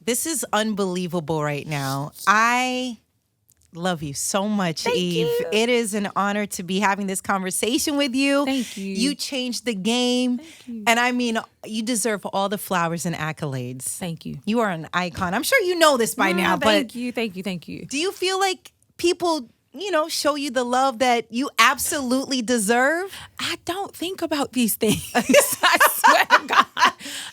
This is unbelievable right now. I love you so much, Thank Eve. you. It is an honor to be having this conversation with you. Thank you. You changed the game. Thank you. And I mean, you deserve all the flowers and accolades. Thank you. You are an icon. I'm sure you know this by now, but Thank you. do you feel like people, show you the love that you absolutely deserve? I don't think about these things. I swear to God.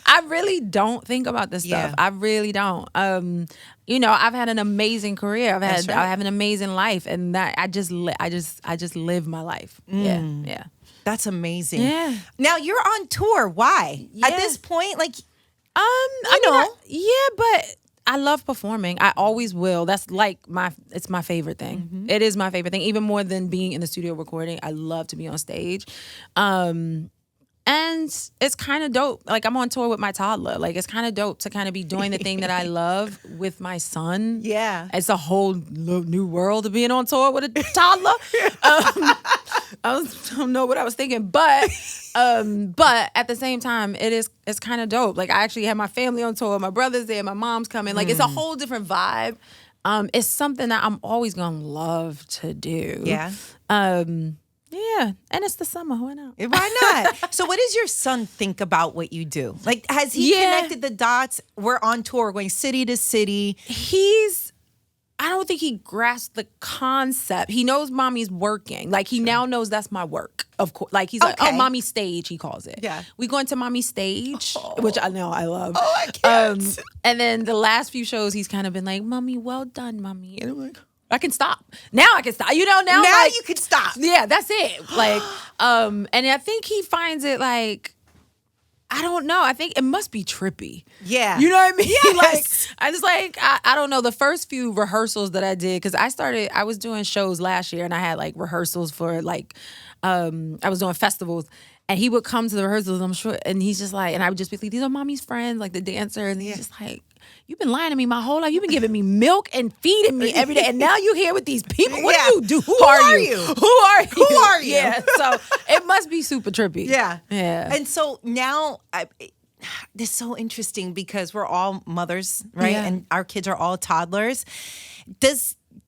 I really don't think about this stuff. Yeah. I really don't. I've had an amazing career. I have an amazing life, and that I just live my life. Yeah. That's amazing. Yeah. Now you're on tour. Why? Yeah. At this point, like, but I love performing. I always will. That's like it's my favorite thing. Mm-hmm. It is my favorite thing, even more than being in the studio recording. I love to be on stage. And it's kind of dope. Like, I'm on tour with my toddler. Like, it's kind of dope to kind of be doing the thing that I love with my son. Yeah. It's a whole new world of being on tour with a toddler. I don't know what I was thinking, but at the same time, it's kind of dope. Like, I actually have my family on tour. My brother's there. My mom's coming. Like, it's a whole different vibe. It's something that I'm always going to love to do. Yeah. Yeah, and it's the summer. Why not? Why not? So what does your son think about what you do? Like, has he connected the dots? We're on tour, going city to city. I don't think he grasped the concept. He knows mommy's working. Like, he now knows that's my work, of course. Like, he's like, oh, mommy stage, he calls it. Yeah. We go into mommy stage, which I know I love. Oh, I can't. And then the last few shows, he's kind of been like, mommy, well done, mommy. And I'm like, I can stop. Now I can stop. Now like, you can stop. Yeah, that's it. Like, and I think he finds it like, I don't know. I think it must be trippy. Yeah. You know what I mean? Yes. Like, I just like, I don't know. The first few rehearsals that I did, because I was doing shows last year and I had like rehearsals for like, I was doing festivals. And he would come to the rehearsals, I'm sure, and he's just like, and I would just be like, these are mommy's friends, like the dancer. And he's just like, you've been lying to me my whole life. You've been giving me milk and feeding me every day. And now you're here with these people. What do you do? Who are you? Who are you? Yeah. So it must be super trippy. Yeah. Yeah. And so now, this is so interesting because we're all mothers, right? Yeah. And our kids are all toddlers. Do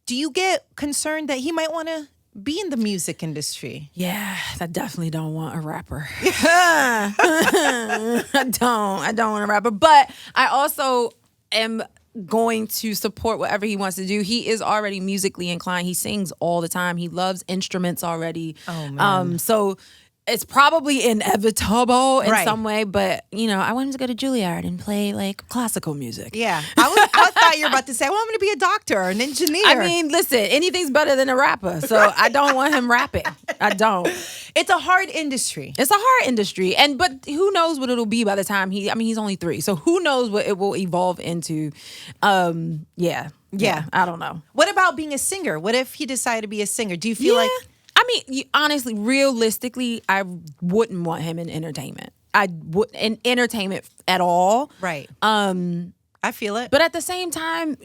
you get concerned that he might want to be in the music industry? Yeah, I definitely don't want a rapper. I don't want a rapper. But I also am going to support whatever he wants to do. He is already musically inclined. He sings all the time. He loves instruments already. Oh, man. So it's probably inevitable in Right. some way, but I want him to go to Juilliard and play like classical music. Yeah. I thought you were about to say, well, I'm going to be a doctor or an engineer. I mean, listen, anything's better than a rapper. So I don't want him rapping. I don't. It's a hard industry. It's a hard industry. But who knows what it'll be by the time he's only 3. So who knows what it will evolve into. Yeah, I don't know. What about being a singer? What if he decided to be a singer? Do you feel like... I mean, honestly, realistically, I wouldn't want him in entertainment. I wouldn't in entertainment at all. Right. I feel it. But at the same time,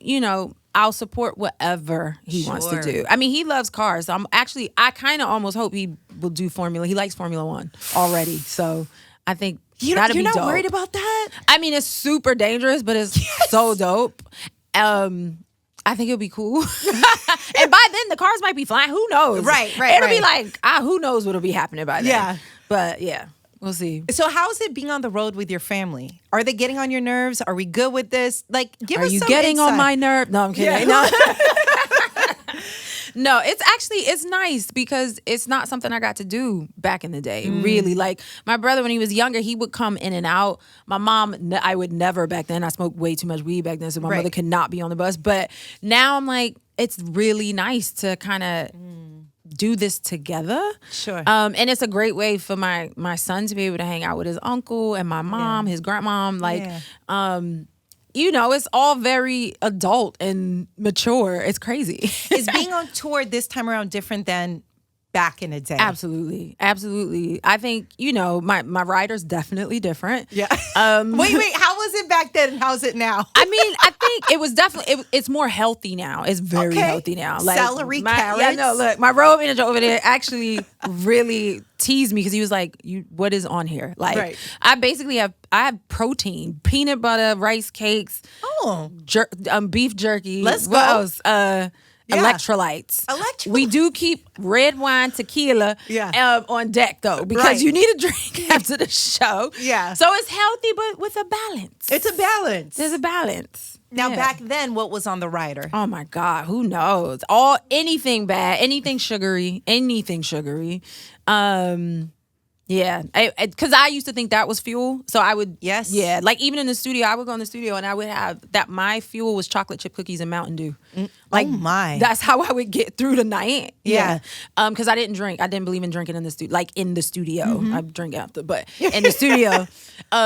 I'll support whatever he wants to do. I mean, he loves cars. So I kind of almost hope he will do Formula. He likes Formula 1 already. So I think you're that'd be not dope. worried about that? I mean, it's super dangerous, but it's so dope. I think it'll be cool. And by then, the cars might be flying. Who knows? Right. It'll be like, who knows what'll be happening by then. Yeah. But yeah, we'll see. So how's it being on the road with your family? Are they getting on your nerves? Are we good with this? Like, give us some Are you getting insight. on my nerve? No, I'm kidding. Yeah. No. No, it's nice because it's not something I got to do back in the day, really. Like, my brother, when he was younger, he would come in and out. My mom, I would never back then. I smoked way too much weed back then, so my mother could not be on the bus. But now I'm like, it's really nice to kind of do this together. Sure. And it's a great way for my son to be able to hang out with his uncle and my mom, his grandmom. Like, it's all very adult and mature. It's crazy. Is being on tour this time around different than back in the day. Absolutely. Absolutely. I think, my rider's definitely different. Yeah. Wait, how was it back then and how's it now? I mean, I think it was definitely, it's more healthy now. It's very healthy now. Like celery, carrots. Yeah, no, look, my road manager over there actually really teased me because he was like, what is on here? Like, I basically have protein, peanut butter, rice cakes, beef jerky. Let's go. What else? Electrolytes. We do keep red wine, tequila on deck though, because you need a drink after the show. Yeah. So it's healthy, but with a balance. It's a balance. There's a balance. Now back then, what was on the rider? Oh my God, who knows? Anything bad, anything sugary. Yeah, because I used to think that was fuel. So I would, like even in the studio, I would go in the studio and I would have that. My fuel was chocolate chip cookies and Mountain Dew. Like, oh my, that's how I would get through the night. Yeah, because I didn't drink. I didn't believe in drinking in the studio. Like in the studio, I drink after, but in the studio.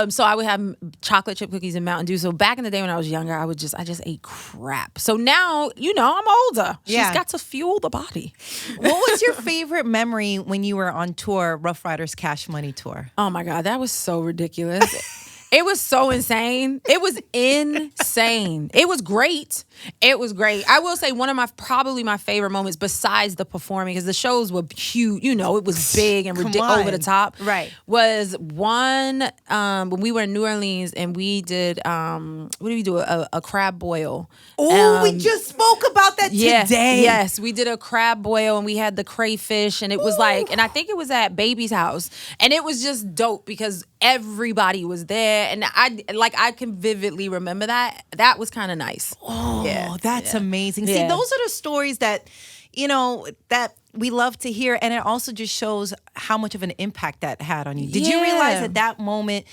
So I would have chocolate chip cookies and Mountain Dew. So back in the day when I was younger, I just ate crap. So now, I'm older. She's got to fuel the body. What was your favorite memory when you were on tour, Ruff Ryders Cash Money Tour? Oh my God, that was so ridiculous. It was so insane. It was insane. It was great. I will say one of probably my favorite moments besides the performing, because the shows were huge, it was big and over the top. Right. Was one when we were in New Orleans and we did what did we do? A crab boil. Oh, we just spoke about that today. Yes, we did a crab boil and we had the crayfish and it was and I think it was at Baby's house and it was just dope because everybody was there. And I can vividly remember that. That was kind of nice. Oh, that's amazing. See, those are the stories that, that we love to hear. And it also just shows how much of an impact that had on you. Did you realize at that moment,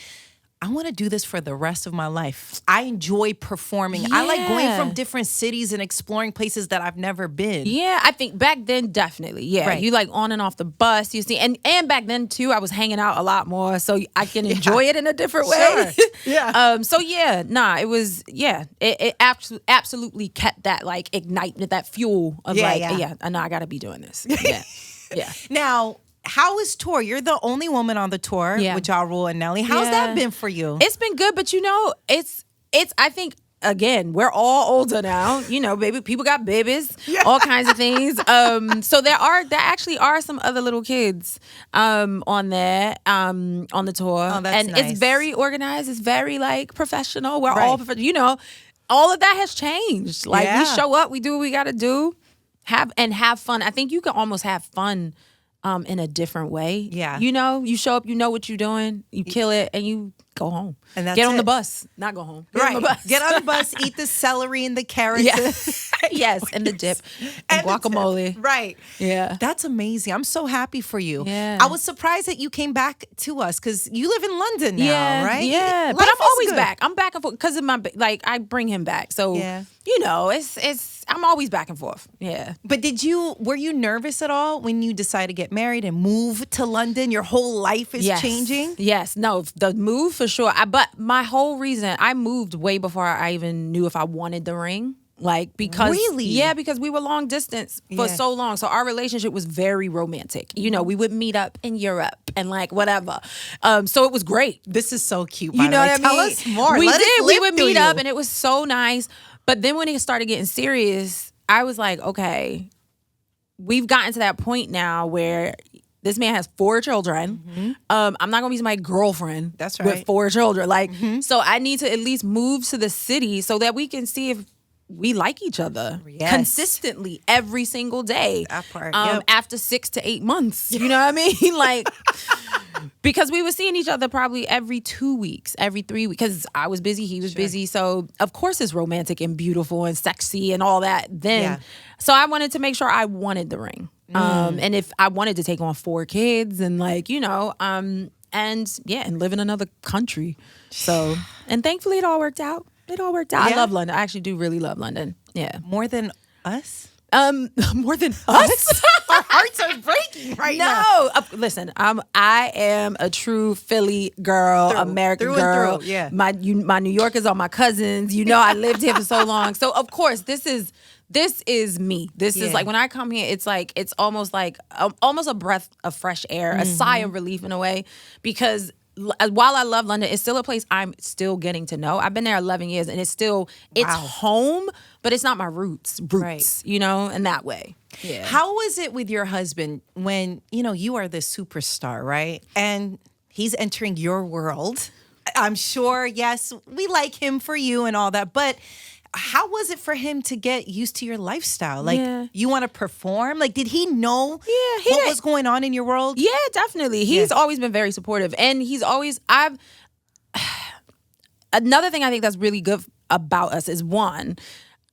I want to do this for the rest of my life? I enjoy performing. I like going from different cities and exploring places that I've never been. Yeah, I think back then, definitely. Yeah, Right. You like on and off the bus, you see. And back then, too, I was hanging out a lot more, so I can enjoy it in a different way. Sure. Yeah. It was, it absolutely kept that, like, ignitement, that fuel of I know I got to be doing this. Yeah. Now, how is tour? You're the only woman on the tour with Ja Rule and Nelly. How's that been for you? It's been good, but it's I think again, we're all older now. Baby, people got babies, all kinds of things. So there actually are some other little kids on there on the tour. Oh, that's and nice. It's very organized, it's very like professional. We're all professional. All of that has changed. Like we show up, we do what we gotta do, have fun. I think you can almost have fun in a different way. Yeah. You show up, you know what you're doing, you kill it, and you go home. And that's Get on the bus. Not go home. Get on the bus. Get on the bus, eat the celery and the carrots. Yes, and the dip. And guacamole. Right. Yeah. That's amazing. I'm so happy for you. Yeah. I was surprised that you came back to us because you live in London now, right? Yeah. Life But I'm is always good. back. I'm back and forth because of I bring him back. So, it's I'm always back and forth. Yeah. But were you nervous at all when you decided to get married and move to London? Your whole life is changing? Yes. No, the move for sure. But my whole reason, I moved way before I even knew if I wanted the ring. Like, because Really? Yeah, because we were long distance for so long. So our relationship was very romantic. We would meet up in Europe and like whatever. So it was great. This is so cute. You know what I mean? Tell us more. We Let us did. We live would through meet you. up and it was so nice. But then when it started getting serious, I was like, okay, we've gotten to that point now where this man has 4 children. Mm-hmm. I'm not gonna be my girlfriend. That's right. With 4 children. Like, so I need to at least move to the city so that we can see if we like each other consistently every single day. That part, after 6 to 8 months. You know what I mean? Like, because we were seeing each other probably every 2 weeks, every 3 weeks, because I was busy, he was busy. So of course it's romantic and beautiful and sexy and all that then. So I wanted to make sure I wanted the ring. And if I wanted to take on 4 kids and like, and live in another country. So, and thankfully it all worked out. I love London. I actually do really love London. Yeah. More than us? More than us? Our hearts are breaking right now. No. Listen, I am a true Philly girl, American through girl. and through, yeah. My New Yorkers are my cousins. I lived here for so long. So of course, this is this is me. This is like, when I come here, it's like, it's almost like almost a breath of fresh air, a sigh of relief in a way, because while I love London, it's still a place I'm still getting to know. I've been there 11 years and it's still, it's home, but it's not my roots, you know, in that way. Yeah. How was it with your husband when, you know, you are the superstar, right? And he's entering your world. I'm sure, yes, we like him for you and all that, but how was it for him to get used to your lifestyle? Like, you want to perform? Like, did he know what was going on in your world? Yeah, definitely. He's always been very supportive. And he's always, another thing I think that's really good about us is, one,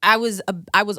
I was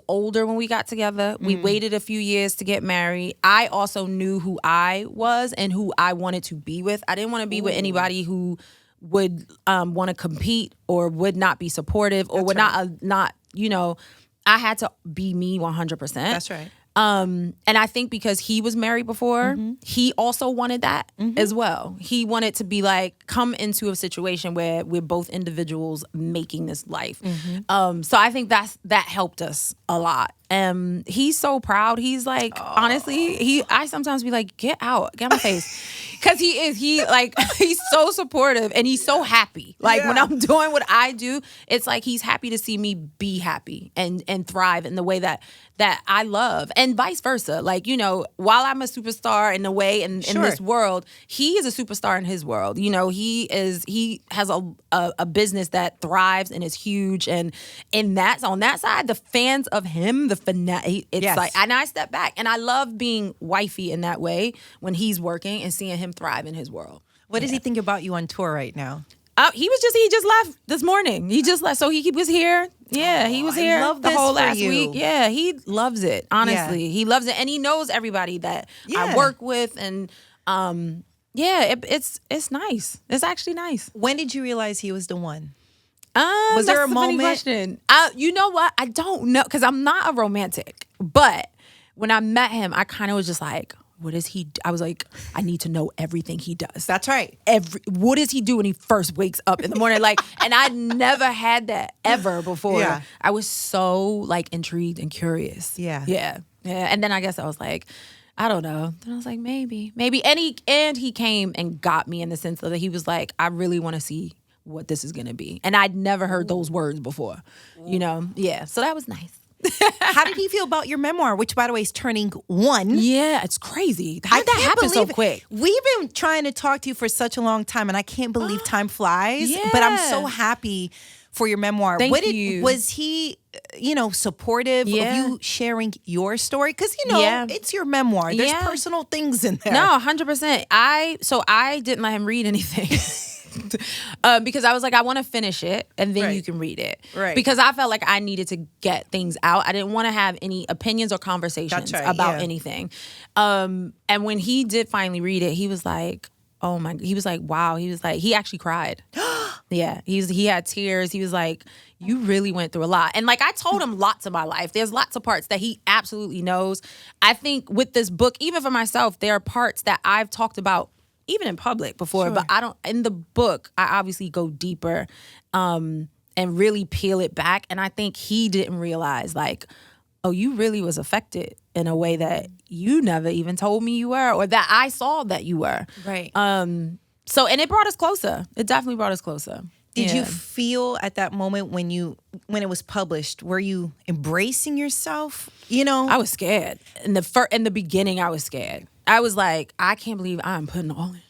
older when we got together. We waited a few years to get married. I also knew who I was and who I wanted to be with. I didn't want to be with anybody who would want to compete or would not be supportive or not, you know, I had to be me 100%. That's right. And I think because he was married before, he also wanted that as well. He wanted to be like, come into a situation where we're both individuals making this life. So I think that helped us a lot. He's so proud. He's like, honestly, I sometimes be like, get out my face. Cause he's so supportive and he's so happy. Like when I'm doing what I do, it's like he's happy to see me be happy and thrive in the way that I love, and vice versa. Like, you know, while I'm a superstar in a way in this world, he is a superstar in his world. You know, he has a business that thrives and is huge, and that's on that side, the fans of him, it's like, and I step back and I love being wifey in that way when he's working and seeing him thrive in his world. What does he think about you on tour right now? He just left this morning. He just left. So he was here. Yeah, he was here the whole last week. Yeah, he loves it. Honestly, he loves it, and he knows everybody that I work with, and it's nice. It's actually nice. When did you realize he was the one? Was there a moment? Question. You know what? I don't know, because I'm not a romantic. But when I met him, I kind of was just like, what is he? I was like, I need to know everything he does. That's right. What does he do when he first wakes up in the morning? Like, and I never had that ever before. Yeah. I was so like intrigued and curious. Yeah. And then I guess I was like, I don't know. Then I was like, maybe. And he came and got me in the sense that he was like, I really want to see what this is gonna be. And I'd never heard those words before. You know? Yeah. So that was nice. How did he feel about your memoir, which, by the way, is turning 1? Yeah, it's crazy. How did that happen so quick? We've been trying to talk to you for such a long time, and I can't believe time flies. Yeah. But I'm so happy for your memoir. Thank you. Was he, supportive of you sharing your story? Because, it's your memoir. There's personal things in there. No, 100%. I didn't let him read anything. Because I was like, I want to finish it and then you can read it. Right. Because I felt like I needed to get things out. I didn't want to have any opinions or conversations about anything. And when he did finally read it, he was like, oh my, he was like, wow. He was like, he actually cried. Yeah. He had tears. He was like, you really went through a lot. And like, I told him lots of my life. There's lots of parts that he absolutely knows. I think with this book, even for myself, there are parts that I've talked about even in public before, but I don't, in the book, I obviously go deeper and really peel it back. And I think he didn't realize, like, oh, you really was affected in a way that you never even told me you were, or that I saw that you were. Right. So, and it brought us closer. It definitely brought us closer. Did you feel at that moment when it was published, were you embracing yourself? I was scared. In the beginning, I was scared. I was like, I can't believe I'm putting all in.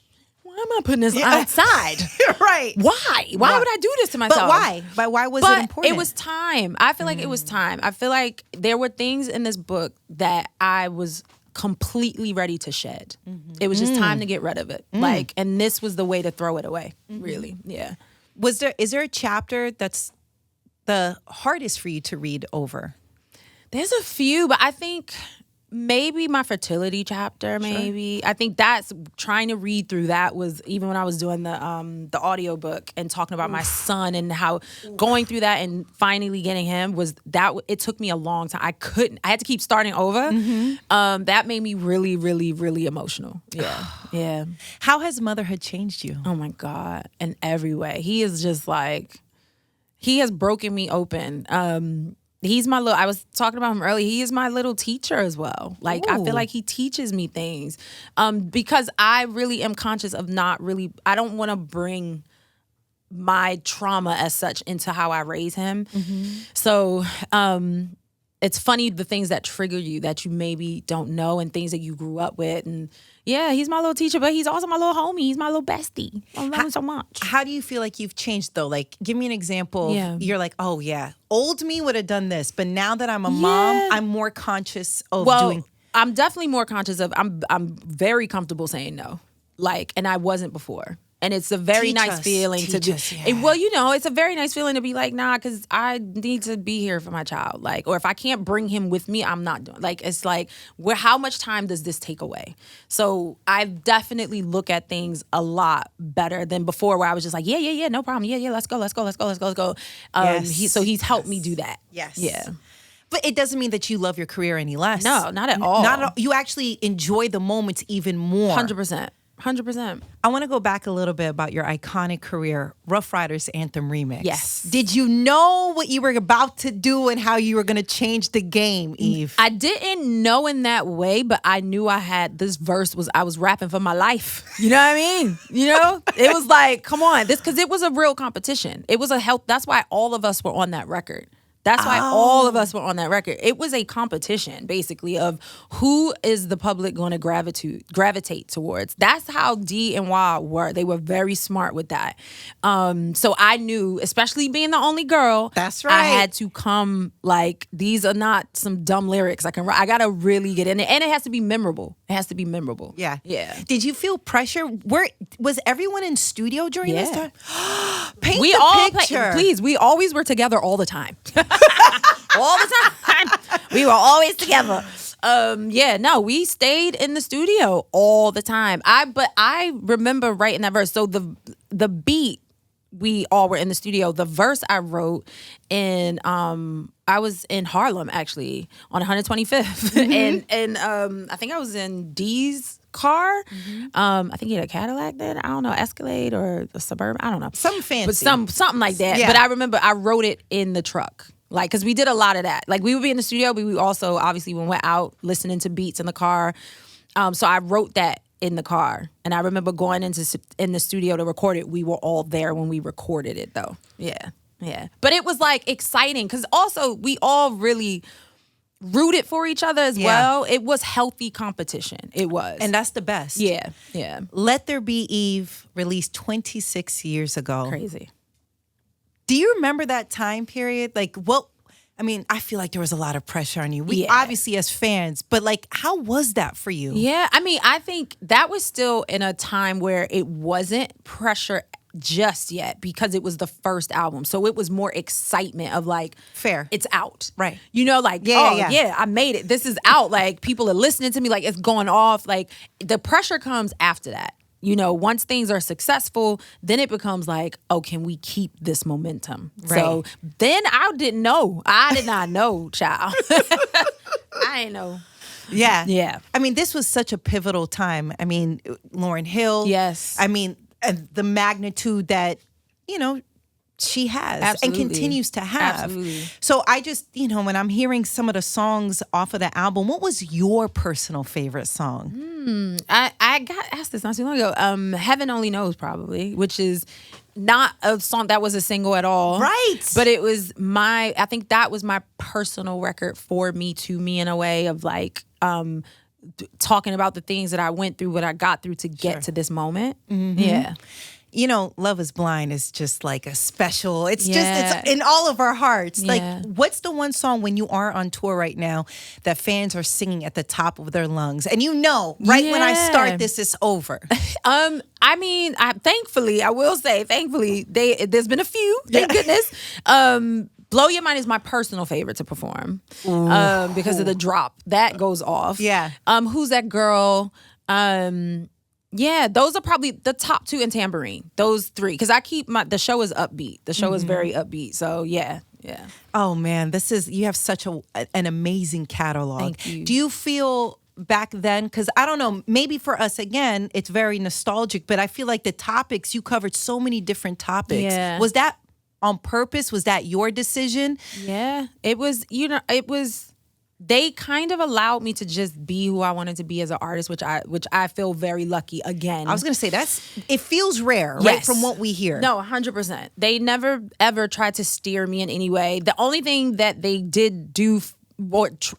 Why am I putting this outside? Right. Why? Why would I do this to myself? But why? But why was it important? It was time. I feel like it was time. I feel like there were things in this book that I was completely ready to shed. It was just time to get rid of it. Like, and this was the way to throw it away. Really. Yeah. Is there a chapter that's the hardest for you to read over? There's a few, but I think maybe my fertility chapter, maybe. Sure. I think that's, trying to read through that was, even when I was doing the audio book and talking about my son and how going through that and finally getting him it took me a long time. I had to keep starting over. That made me really, really, really emotional. Yeah. Yeah. How has motherhood changed you? Oh my God. In every way. He is just like, he has broken me open. He's my little, I was talking about him earlier. He is my little teacher as well. Like, I feel like he teaches me things because I really am conscious of I don't want to bring my trauma as such into how I raise him. So it's funny the things that trigger you that you maybe don't know and things that you grew up with. And yeah, he's my little teacher, but he's also my little homie. He's my little bestie. I love him so much. How do you feel like you've changed though? Like, give me an example. Yeah. You're like, oh yeah, old me would have done this, but now that I'm a mom, I'm more conscious of doing. I'm definitely more conscious of. I'm very comfortable saying no, like, and I wasn't before. And it's a very nice feeling to do. Well, you know, it's a very nice feeling to be like, nah, because I need to be here for my child. Like, or if I can't bring him with me, I'm not doing. Like, it's like, how much time does this take away? So I definitely look at things a lot better than before, where I was just like, yeah, no problem. Yeah, let's go. So he's helped me do that. Yes. Yeah. But it doesn't mean that you love your career any less. No, not at all. Not at all. You actually enjoy the moments even more. 100%. 100%. I want to go back a little bit about your iconic career, Ruff Ryders Anthem remix. Yes. Did you know what you were about to do and how you were going to change the game, Eve? I didn't know in that way, but I knew I had this verse I was rapping for my life. You know what I mean? You know? It was like, come on, because it was a real competition. It was that's why all of us were on that record. That's why all of us were on that record. It was a competition, basically, of who is the public going to gravitate towards. That's how D and Y were. They were very smart with that. So I knew, especially being the only girl, that's right, I had to come like, these are not some dumb lyrics I got to really get in it. And it has to be memorable. It has to be memorable. Yeah. Yeah. Did you feel pressure? Was everyone in studio during this time? Paint we the all picture. Please, we always were together all the time. All the time. We were always together. We stayed in the studio all the time. But I remember writing that verse. So the beat, we all were in the studio. The verse I wrote in I was in Harlem actually on 125th. and I think I was in D's car. I think he had a Cadillac then. I don't know, Escalade or a Suburban. I don't know. Something fancy. But something like that. Yeah. But I remember I wrote it in the truck. Like, because we did a lot of that. Like, we would be in the studio, but we also, obviously, when we're out, listening to beats in the car. So I wrote that in the car. And I remember going in the studio to record it. We were all there when we recorded it, though. Yeah. But it was, like, exciting. Because also, we all really rooted for each other as well. It was healthy competition. It was. And that's the best. Yeah. Let There Be Eve, released 26 years ago. Crazy. Do you remember that time period? Like, I feel like there was a lot of pressure on you. We obviously as fans, but like, how was that for you? Yeah, I think that was still in a time where it wasn't pressure just yet because it was the first album. So it was more excitement of like, fair, it's out. Right. You know, like, yeah, I made it. This is out. Like, people are listening to me, like, it's going off. Like, the pressure comes after that. You know, once things are successful, then it becomes like, oh, can we keep this momentum? Right. So then I didn't know. I did not know, child. I didn't know. Yeah. I mean, this was such a pivotal time. I mean, Lauryn Hill. Yes. I mean, the magnitude that, you know, she has Absolutely. and continues to have. Absolutely. So I just, you know, when I'm hearing some of the songs off of the album, what was your personal favorite song? I got asked this not too long ago. Heaven Only Knows, probably, which is not a song that was a single at all. Right. But it was I think that was my personal record for me, to me, in a way of like, talking about the things that I went through, what I got through to get to this moment. Mm-hmm. Yeah. You know, Love Is Blind is just like a special, it's in all of our hearts. Yeah. Like, what's the one song when you are on tour right now that fans are singing at the top of their lungs? And you know, when I start this, it's over. Thankfully, I will say, there's been a few, thank goodness. Blow Your Mind is my personal favorite to perform because of the drop. That goes off. Yeah. Who's That Girl? Yeah, those are probably the top two, in Tambourine. Those three. Because I keep the show is upbeat. The show is very upbeat. So, yeah. Oh, man. You have such an amazing catalog. Thank you. Do you feel back then, because I don't know, maybe for us, again, it's very nostalgic, but I feel like the topics, you covered so many different topics. Yeah. Was that on purpose? Was that your decision? Yeah, it was, they kind of allowed me to just be who I wanted to be as an artist, which I feel very lucky again. I was going to say it feels rare, right? From what we hear. No, 100%. They never ever tried to steer me in any way. The only thing that they did do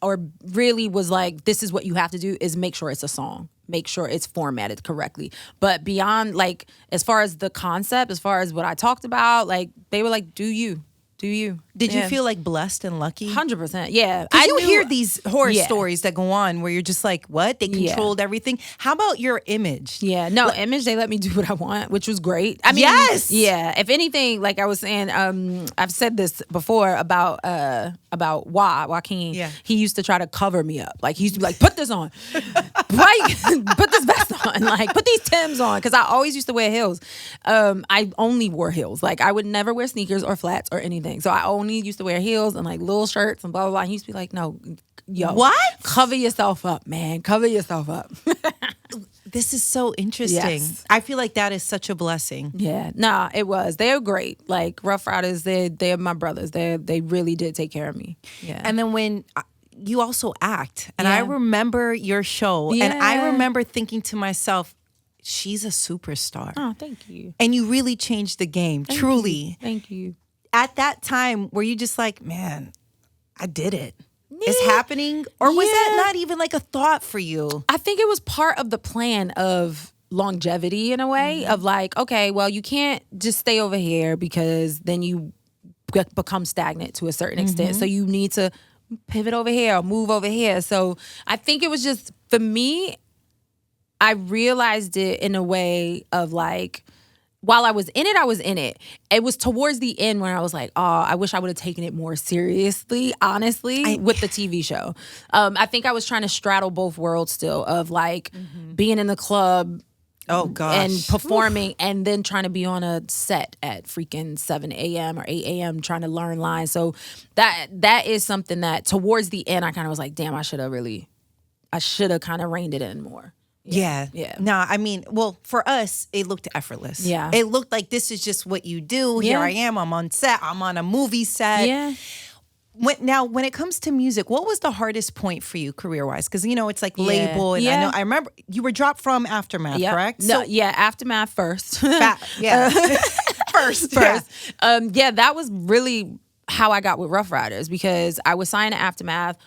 or really was like, this is what you have to do, is make sure it's a song. Make sure it's formatted correctly. But beyond, like, as far as the concept, as far as what I talked about, like, they were like, do you. Did you feel like blessed and lucky? 100%, yeah. Because you hear these horror stories that go on where you're just like, what? They controlled everything. How about your image? Yeah, no, image, they let me do what I want, which was great. I mean, yes! Yeah, if anything, like I was saying, I've said this before about Joaquin. Yeah. He used to try to cover me up. Like, he used to be like, put this on. Put this vest on. Like, put these Timbs on. Because I always used to wear heels. I only wore heels. Like, I would never wear sneakers or flats or anything. So I only used to wear heels and like little shirts and blah, blah, blah. He used to be like, no, what? Cover yourself up, man. Cover yourself up. This is so interesting. Yes. I feel like that is such a blessing. Yeah. Nah, it was. They're great. Like, Ruff Ryders, they're my brothers. They really did take care of me. Yeah. And then when you also act, and I remember your show, and I remember thinking to myself, she's a superstar. Oh, thank you. And you really changed the game, truly. Thank you. At that time, were you just like, man, I did it? It's happening? Or was that not even like a thought for you? I think it was part of the plan of longevity in a way, of like, okay, well, you can't just stay over here because then you become stagnant to a certain extent. So you need to pivot over here or move over here. So I think it was just, for me, I realized it in a way of like, while I was in it, I was in it. It was towards the end when I was like, oh, I wish I would have taken it more seriously, honestly, with the TV show. I think I was trying to straddle both worlds still of like being in the club and performing and then trying to be on a set at freaking 7 a.m. or 8 a.m. trying to learn lines. So that is something that towards the end, I kind of was like, damn, I should have kind of reined it in more. Yeah. No, I mean, well, for us, it looked effortless. Yeah. It looked like this is just what you do. Here I am. I'm on set. I'm on a movie set. Yeah. When it comes to music, what was the hardest point for you career-wise? Because, it's like label. And I remember you were dropped from Aftermath, correct? No, Aftermath first. First. That was really how I got with Ruff Ryders, because I was signed to Aftermath.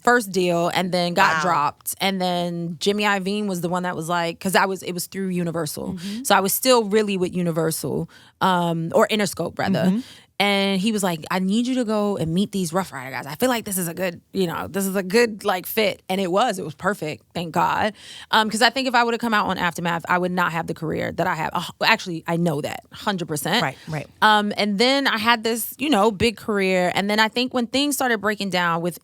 First deal, and then got dropped, and then Jimmy Iovine was the one that was like, because it was through Universal, so I was still really with Universal, or Interscope rather. And he was like, I need you to go and meet these Ruff Ryder guys. I feel like this is a good like fit. And it was perfect. Thank God. Because I think if I would have come out on Aftermath, I would not have the career that I have. Actually, I know that 100%. Right. And then I had this, big career. And then I think when things started breaking down with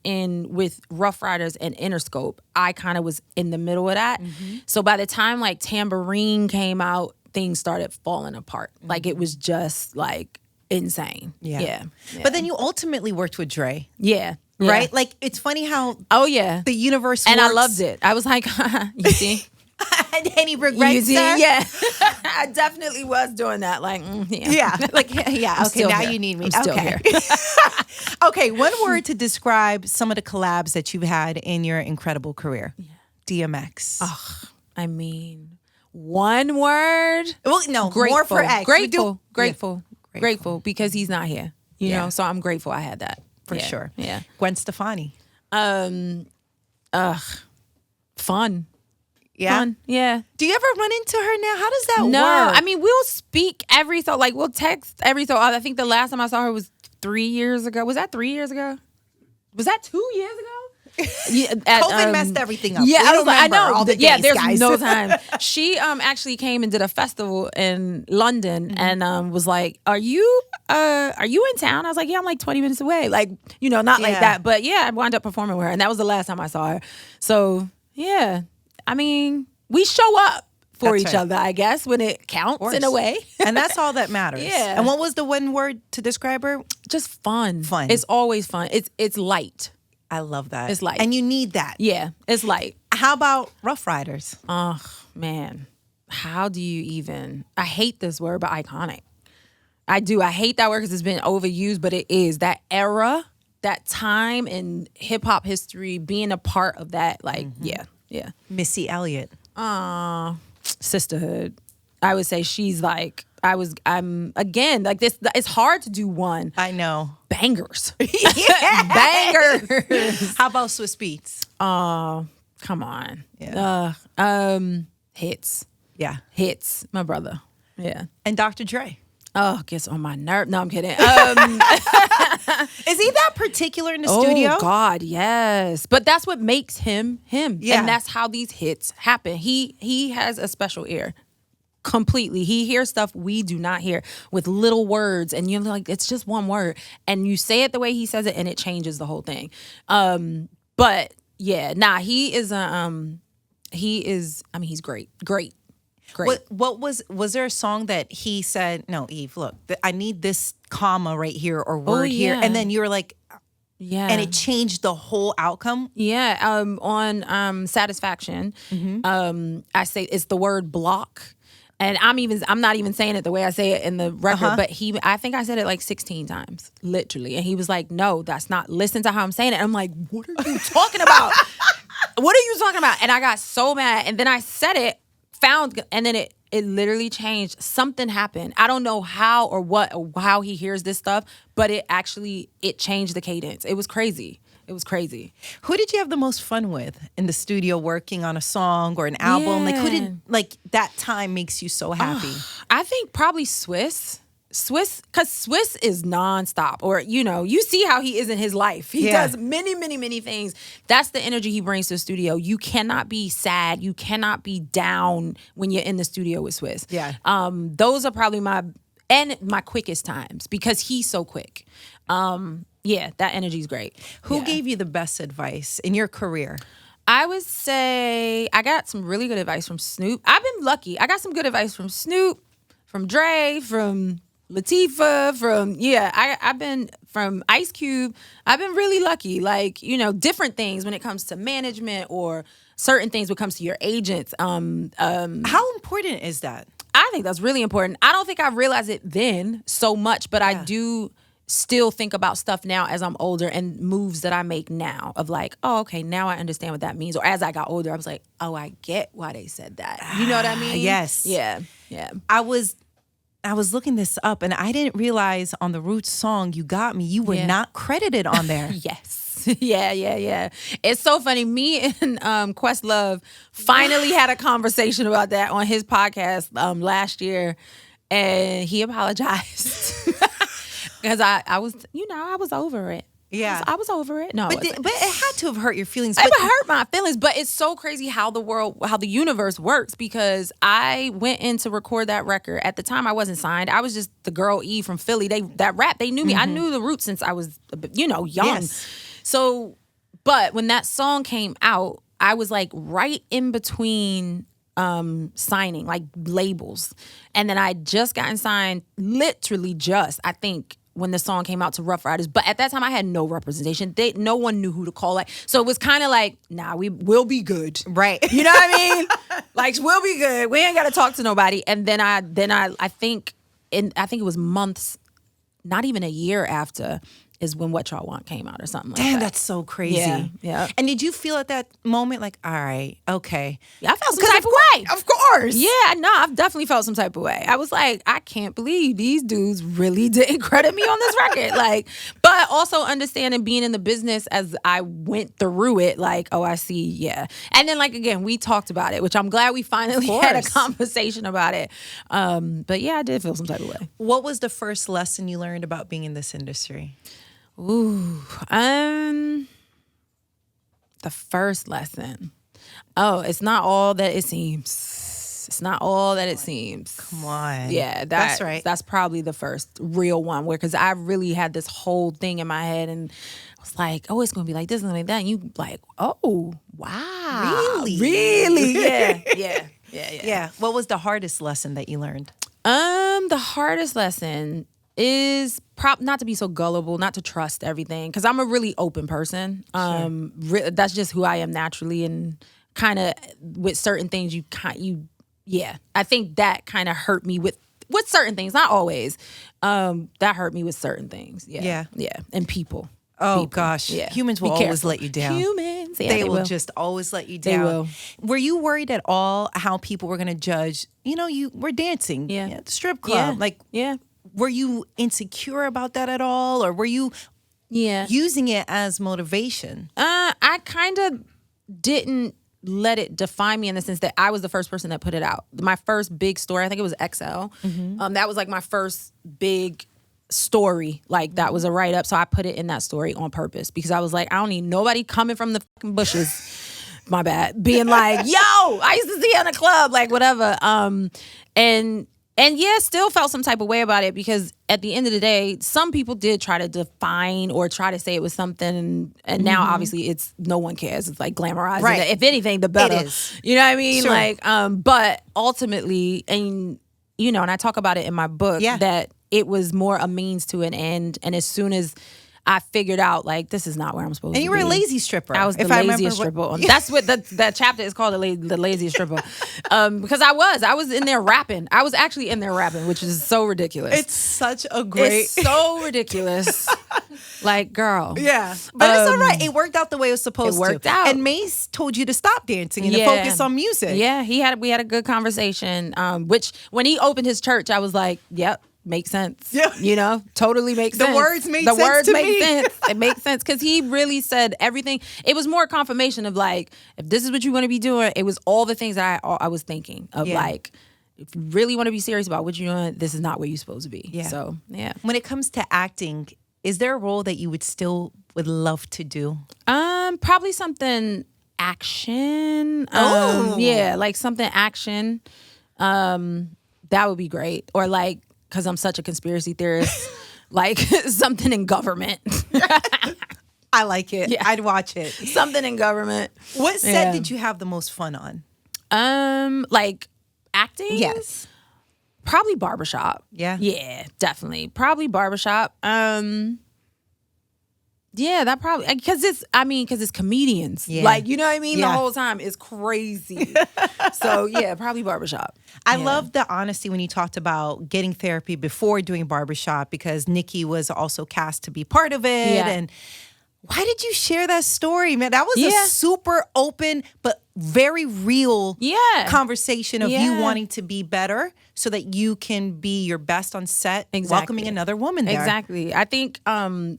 Ruff Ryders and Interscope, I kind of was in the middle of that. So by the time like Tambourine came out, things started falling apart. Like it was just like insane. Yeah. But then you ultimately worked with Dre. Yeah. Right? Like, it's funny how the universe and works. I loved it. I was like, you see? Any regrets there? Yeah. I definitely was doing that. Like, Okay, now here. you need me. I'm still here. Okay, one word to describe some of the collabs that you've had in your incredible career. DMX. Oh, I mean, one word? Well, no, grateful. More for X. Grateful because he's not here, you know. So I'm grateful I had that for sure. Yeah, Gwen Stefani. Fun. Yeah, fun. Yeah. Do you ever run into her now? How does that work? No, I mean we'll speak every so like we'll text every so. I think the last time I saw her was 3 years ago. Was that 3 years ago? Was that 2 years ago? COVID messed everything up. Yeah, I know. All the days, there's guys. no time. She actually came and did a festival in London and was like, "Are you in town?" I was like, "Yeah, I'm like 20 minutes away." Like, not like that, but yeah, I wound up performing with her, and that was the last time I saw her. So yeah, I mean, we show up for each other, I guess, when it counts in a way, and that's all that matters. Yeah. And what was the one word to describe her? Just fun. Fun. It's always fun. It's light. I love that. It's light. And you need that. Yeah, it's light. How about Ruff Ryders? Oh, man. How do you even... I hate this word, but iconic. I do. I hate that word because it's been overused, but it is. That era, that time in hip hop history, being a part of that, like, yeah. Missy Elliott. Sisterhood. I would say she's like, I'm again, like this, it's hard to do one. I know. Bangers. Bangers. How about Swiss Beats? Come on. Yeah. Hits. Yeah. Hits. My brother. Yeah. And Dr. Dre. Oh, gets on my nerve. No, I'm kidding. Is he that particular in the studio? Oh God, yes. But that's what makes him him. Yeah. And that's how these hits happen. He has a special ear. Completely. He hears stuff we do not hear with little words, and you're like, it's just one word. And you say it the way he says it, and it changes the whole thing. But yeah, he is he's great. Great. What was there a song that he said, no, Eve, look, I need this comma right here or word here, and then you were like, yeah, and it changed the whole outcome? Yeah. On Satisfaction, I say it's the word block. And I'm not even saying it the way I say it in the record, but I think I said it like 16 times, literally. And he was like, no, that's not, listen to how I'm saying it. I'm like, what are you talking about? What are you talking about? And I got so mad. And then I said it, and then it literally changed. Something happened. I don't know how or what, or how he hears this stuff, but it changed the cadence. It was crazy. It was crazy. Who did you have the most fun with in the studio working on a song or an album? Yeah. Like, who did, like, that time makes you so happy? I think probably Swiss, because Swiss is nonstop. Or, you see how he is in his life. He does many, many, many things. That's the energy he brings to the studio. You cannot be sad. You cannot be down when you're in the studio with Swiss. Yeah. Those are probably my quickest times because he's so quick. Yeah, that energy's great. Who gave you the best advice in your career? I would say I got some really good advice from Snoop. I've been lucky. I got some good advice from Snoop, from Dre, from Latifah, I've been from Ice Cube. I've been really lucky. Like, different things when it comes to management or certain things when it comes to your agents. How important is that? I think that's really important. I don't think I realized it then so much, but I do still think about stuff now as I'm older and moves that I make now of like, oh, okay, now I understand what that means. Or as I got older, I was like, oh, I get why they said that. You know what I mean? Yes. Yeah. I was looking this up and I didn't realize on the Roots song, You Got Me, you were not credited on there. Yes. Yeah. It's so funny. Me and Questlove finally had a conversation about that on his podcast last year, and he apologized. Because I was, I was over it. Yeah. I was over it. No, but it had to have hurt your feelings. It hurt my feelings, but it's so crazy how the universe works, because I went in to record that record. At the time, I wasn't signed. I was just the girl E from Philly. They knew me. I knew the Roots since I was, young. Yes. So, but when that song came out, I was like right in between signing, like labels. And then I just gotten signed, literally just, I think, when the song came out to Ruff Ryders. But at that time, I had no representation. No one knew who to call. So it was kind of like, nah, we'll be good. Right. You know what I mean? Like, we'll be good. We ain't got to talk to nobody. And then I think it was months, not even a year after, is when What Y'all Want came out or something like that. Damn, that's so crazy. Yeah. And did you feel at that moment like, all right, okay. Yeah, I felt some type of way. Of course. Yeah, no, I've definitely felt some type of way. I was like, I can't believe these dudes really didn't credit me on this record. Like, but also understanding being in the business as I went through it, like, oh, I see, yeah. And then, like, again, we talked about it, which I'm glad we finally had a conversation about it. But yeah, I did feel some type of way. What was the first lesson you learned about being in this industry? Ooh, the first lesson. Oh, it's not all that it seems. It's not all that it seems. Come on. Yeah, that's right. That's probably the first real one, because I really had this whole thing in my head and I was like, oh, it's going to be like this and like that. And you like, oh, wow. Really? Yeah. What was the hardest lesson that you learned? The hardest lesson is not to be so gullible, not to trust everything, because I'm a really open person. Sure. That's just who I am naturally, and kind of with certain things I think that kind of hurt me with with certain things, not always. That hurt me with certain things. Yeah. And people. Oh gosh, humans will always let you down. Humans, they will just always let you down. They will. Were you worried at all how people were going to judge? You were dancing at the strip club. Were you insecure about that at all, or were you using it as motivation? I kind of didn't let it define me in the sense that I was the first person that put it out. My first big story, I think it was XL. That was like my first big story, like that was a write-up, so I put it in that story on purpose because I was like, I don't need nobody coming from the fucking bushes, my bad, being like, yo, I used to see you in a club, like whatever. And still felt some type of way about it because at the end of the day, some people did try to define or try to say it was something, and now obviously it's no one cares. It's like glamorizing it. If anything, the better. It is. You know what I mean? Sure. Like, but ultimately, and I talk about it in my book that it was more a means to an end. And as soon as I figured out, like, this is not where I'm supposed to be. And you were a lazy stripper. I was the laziest stripper. That's what that chapter is called, the laziest stripper. Because I was in there rapping. I was actually in there rapping, which is so ridiculous. It's such a great... It's so ridiculous. Like, girl. Yeah. But it's all right. It worked out the way it was supposed to. It worked out. And Mace told you to stop dancing and to focus on music. Yeah, we had a good conversation, which when he opened his church, I was like, yep. Makes sense. Yeah. Totally makes sense. The words make sense to me. Sense. It makes sense because he really said everything. It was more confirmation of like, if this is what you want to be doing, it was all the things that I was thinking of like, if you really want to be serious about what you're doing, this is not where you're supposed to be. Yeah. So, yeah. When it comes to acting, is there a role that you would love to do? Probably something action. Like something action. That would be great. Or like, because I'm such a conspiracy theorist, like something in government. I like it. Yeah. I'd watch it. Something in government. What set did you have the most fun on? Like acting? Yes. Probably Barbershop. Yeah? Yeah, definitely. Probably Barbershop. Yeah, that probably, because it's comedians. Yeah. Like, you know what I mean? Yeah. The whole time is crazy. So, yeah, probably Barbershop. I love the honesty when you talked about getting therapy before doing Barbershop because Nicki was also cast to be part of it. Yeah. And why did you share that story, man? That was a super open but very real conversation of you wanting to be better so that you can be your best on set, welcoming another woman there. Exactly. I think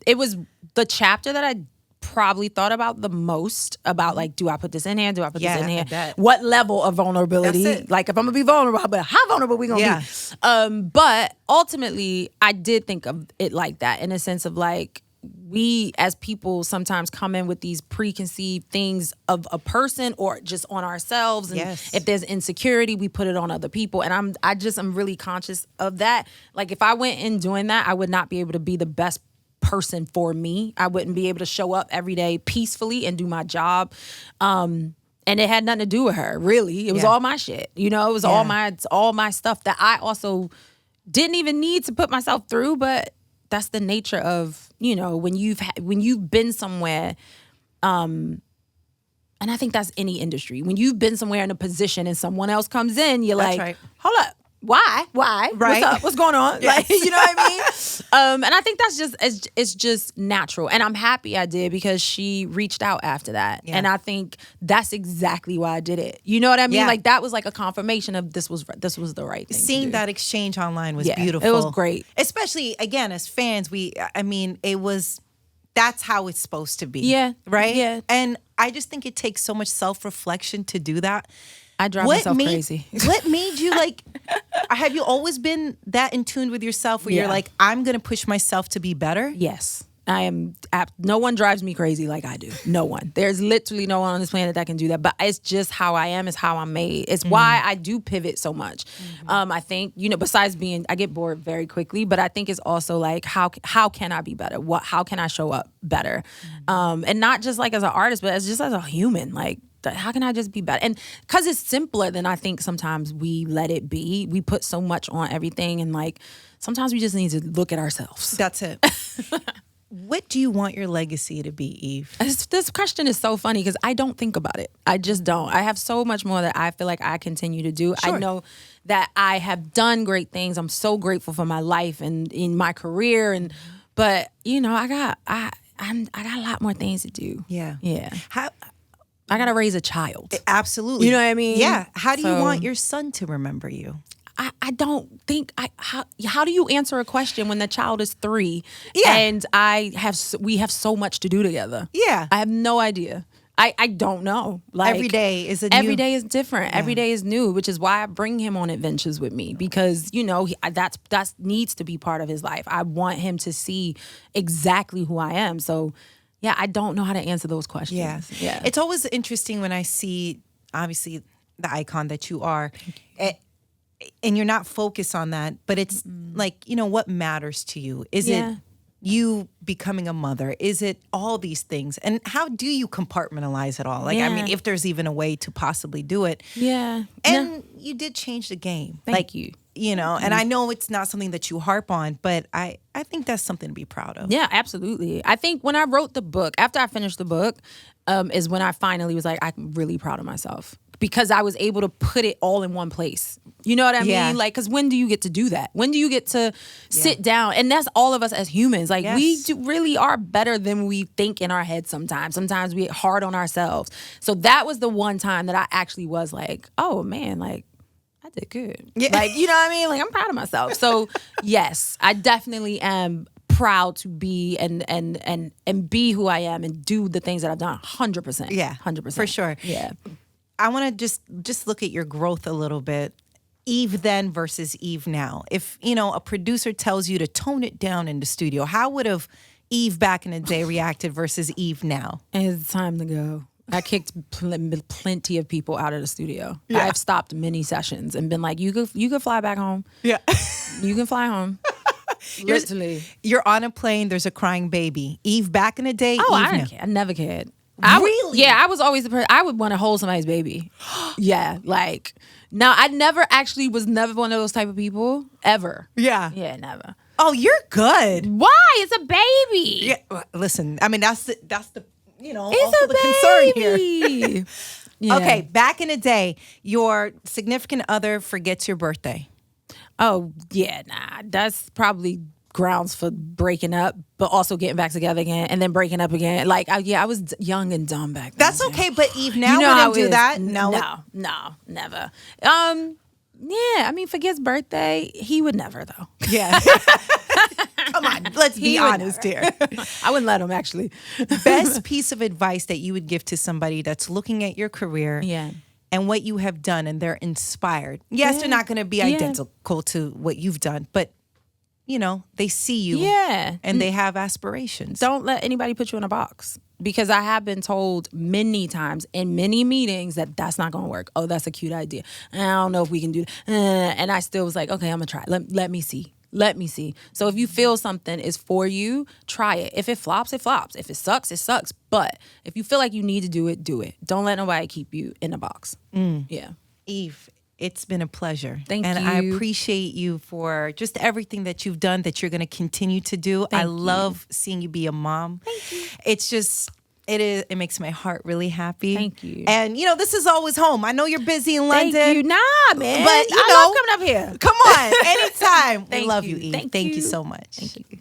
it was the chapter that I probably thought about the most about, like, do I put this in here? Do I put this in here? What level of vulnerability? Like, if I'm gonna be vulnerable, but how vulnerable we gonna be? But ultimately, I did think of it like that in a sense of like, we as people sometimes come in with these preconceived things of a person or just on ourselves. And if there's insecurity, we put it on other people. And I'm really conscious of that. Like, if I went in doing that, I would not be able to be the best person for me. I wouldn't be able to show up every day peacefully and do my job. And it had nothing to do with her, really. It was all my shit. You know, it was all my stuff that I also didn't even need to put myself through, but that's the nature of, you know, when you've been somewhere, and I think that's any industry. When you've been somewhere in a position and someone else comes in, you're like, hold up. Why? Right. What's up? What's going on? Like, you know what I mean? And I think that's it's just natural. And I'm happy I did because she reached out after that. Yeah. And I think that's exactly why I did it. You know what I mean? Yeah. Like, that was like a confirmation of this was the right thing. Seeing that exchange online was beautiful. It was great. Especially, again, as fans, that's how it's supposed to be. Yeah. Right? Yeah. And I just think it takes so much self-reflection to do that. I drive myself crazy. What made you like, have you always been that in tune with yourself where you're like, I'm going to push myself to be better? Yes. I am. No one drives me crazy like I do. No one. There's literally no one on this planet that can do that. But it's just how I am. It's how I'm made. It's why I do pivot so much. I think, you know, besides I get bored very quickly, but I think it's also like, how can I be better? How can I show up better? And not just like as an artist, but just as a human. Like, how can I just be better? And because it's simpler than I think sometimes we let it be. We put so much on everything, and like sometimes we just need to look at ourselves. That's it. What do you want your legacy to be, Eve? This question is so funny because I don't think about it. I just don't. I have so much more that I feel like I continue to do. Sure. I know that I have done great things. I'm so grateful for my life and in my career, but you know, I got a lot more things to do. Yeah. I got to raise a child. Absolutely. You know what I mean? Yeah. How do you want your son to remember you? I don't think how do you answer a question when the child is 3 and we have so much to do together? Yeah. I have no idea. I don't know. Like every day is every day is different. Yeah. Every day is new, which is why I bring him on adventures with me because you know that needs to be part of his life. I want him to see exactly who I am. So yeah, I don't know how to answer those questions. Yeah. It's always interesting when I see obviously the icon that you are. And you're not focused on that, but it's like, you know, what matters to you? Is it you becoming a mother? Is it all these things? And how do you compartmentalize it all? Like, I mean, if there's even a way to possibly do it. Yeah. And you did change the game. Thank you. You know, and I know it's not something that you harp on, but I think that's something to be proud of. Yeah, absolutely. I think when I wrote the book, after I finished the book, is when I finally was like, I'm really proud of myself. Because I was able to put it all in one place. You know what I mean? Like, because when do you get to do that? When do you get to sit down? And that's all of us as humans. Like, we really are better than we think in our heads sometimes. Sometimes we get hard on ourselves. So that was the one time that I actually was like, oh, man, like, I did good. Yeah. Like, you know what I mean? Like, I'm proud of myself. So, yes, I definitely am proud to be and be who I am and do the things that I've done 100%. Yeah, 100%. For sure. Yeah. I want to just look at your growth a little bit. Eve then versus Eve now. If, you know, a producer tells you to tone it down in the studio, how would have Eve back in the day reacted versus Eve now? It's time to go. I kicked plenty of people out of the studio. Yeah. I've stopped many sessions and been like, you could fly back home. Yeah. You can fly home. Literally. You're on a plane, there's a crying baby. Eve back in the day, Oh, Eve I didn't now. care. I never cared. Really? I was always the person. I would want to hold somebody's baby. Yeah, like now I was never one of those type of people ever. Yeah, never. Oh, you're good. Why? It's a baby. Yeah, well, listen. I mean, that's the you know it's also a the baby. concern here. Okay, back in the day, your significant other forgets your birthday. Oh yeah, nah. That's probably grounds for breaking up, but also getting back together again and then breaking up again. Like, I was young and dumb back then. That's okay, but Eve now wouldn't do that. No, never. Yeah, I mean, for his birthday, he would never though. Yeah. Come on, let's be honest here. I wouldn't let him actually. Best piece of advice that you would give to somebody that's looking at your career. Yeah. And what you have done, and they're inspired. Yes, they're not going to be identical to what you've done, but you know, they see you and they have aspirations. Don't let anybody put you in a box because I have been told many times in many meetings that that's not going to work. Oh, that's a cute idea. I don't know if we can do that. And I still was like, okay, I'm going to try. Let me see. Let me see. So if you feel something is for you, try it. If it flops, it flops. If it sucks, it sucks. But if you feel like you need to do it, do it. Don't let nobody keep you in a box. Yeah. Eve, it's been a pleasure. Thank you. And I appreciate you for just everything that you've done, that you're going to continue to do. I love seeing you be a mom. Thank you. It's just, it makes my heart really happy. Thank you. And, you know, this is always home. I know you're busy in London. Thank you. Nah, man. But, I love coming up here. Come on. Anytime. We Thank love you. you, Eve. Thank you so much. Thank you.